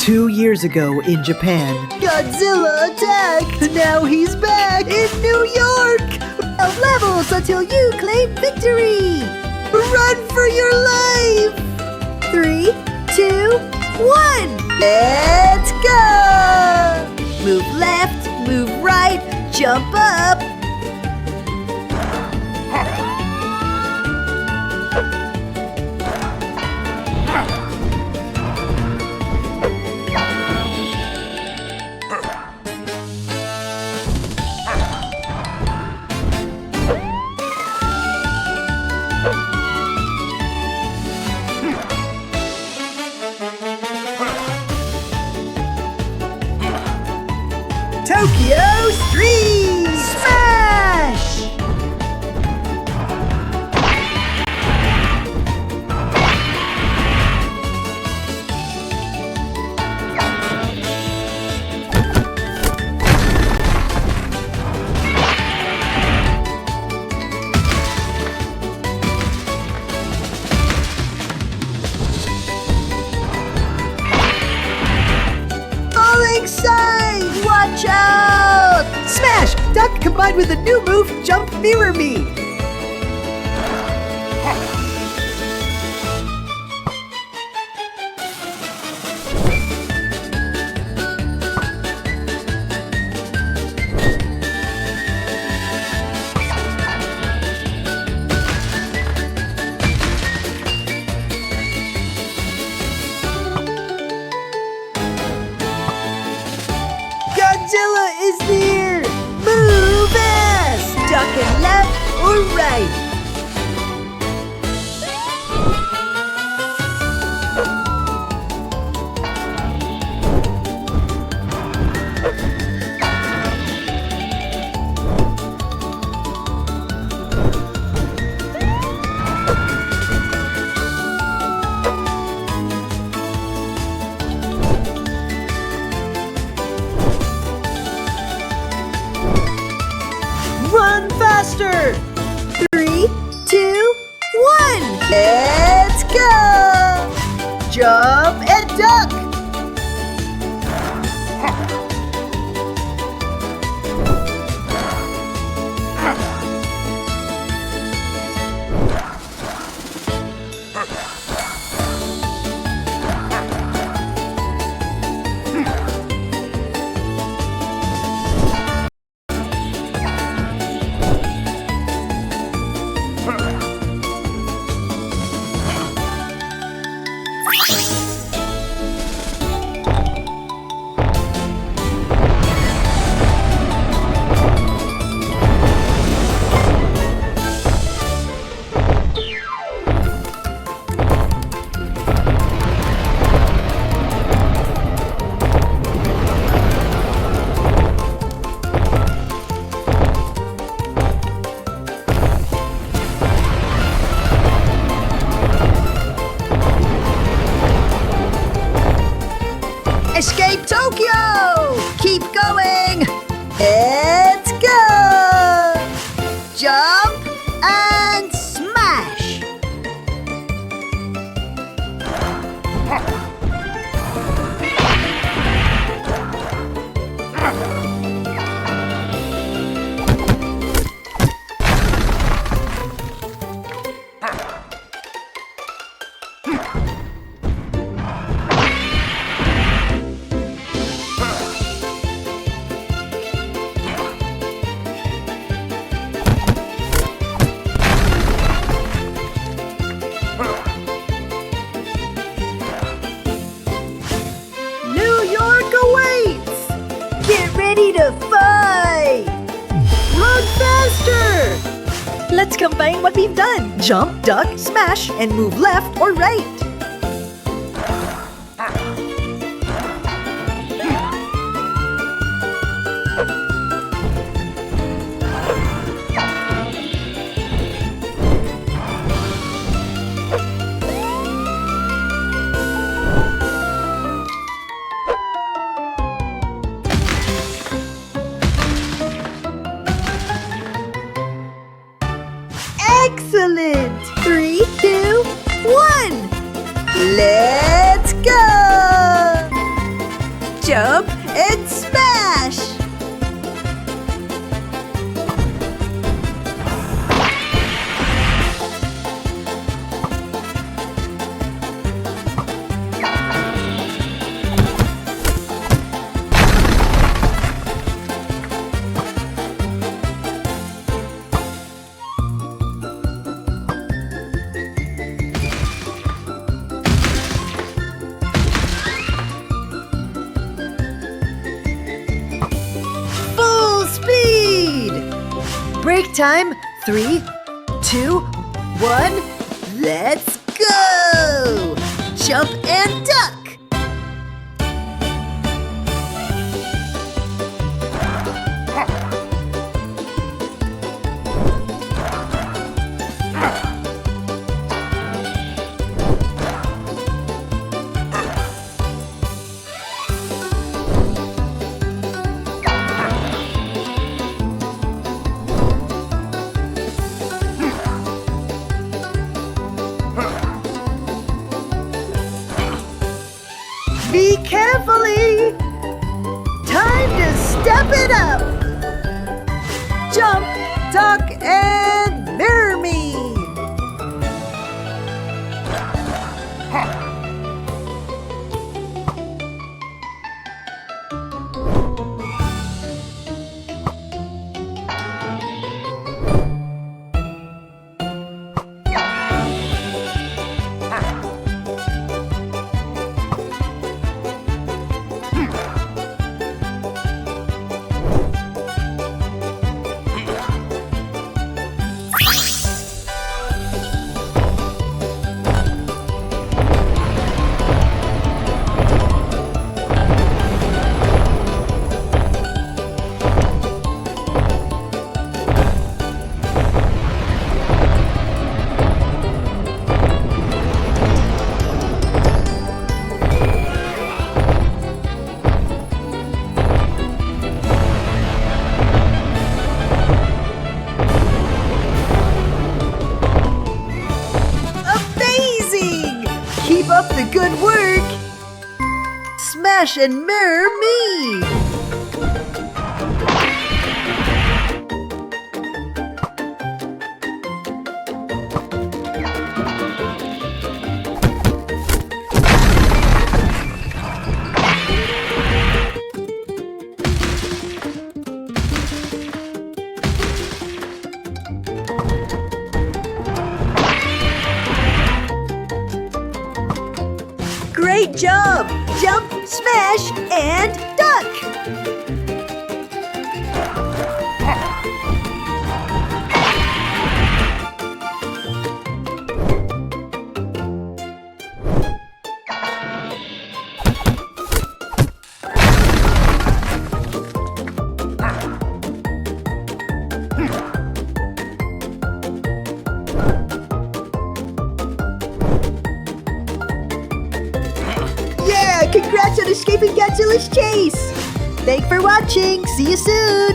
2 years ago in Japan, Godzilla attacked! Now he's back in New York! 12 levels until you claim victory! Run for your life! 3, 2, 1! Let's go! Move left, move right, jump up! Tokyo Street! Smash! Falling side! Watch out! Smash! Duck combined with a new move, Jump Mirror Me! Godzilla is near! Move fast! Ducking left or right? Run faster! 3, 2, 1! Let's go! Jump and duck! Escape Tokyo! Keep going! Let's go! Jump and smash! New York awaits! Get ready to fight! Run faster! Let's combine what we've done. Jump, duck, smash, and move left or right. Excellent! 3, 2, 1! Jump and smash! Full speed! Break time. 3, 2, 1. Let's go! Jump and duck! Be carefully! Time to step it up! Jump, duck, and mirror me! Keep up the good work! Smash and mirror me! Great job! Jump, smash, and duck! Yeah! Congrats on escaping Godzilla's chase! Thanks for watching! See you soon!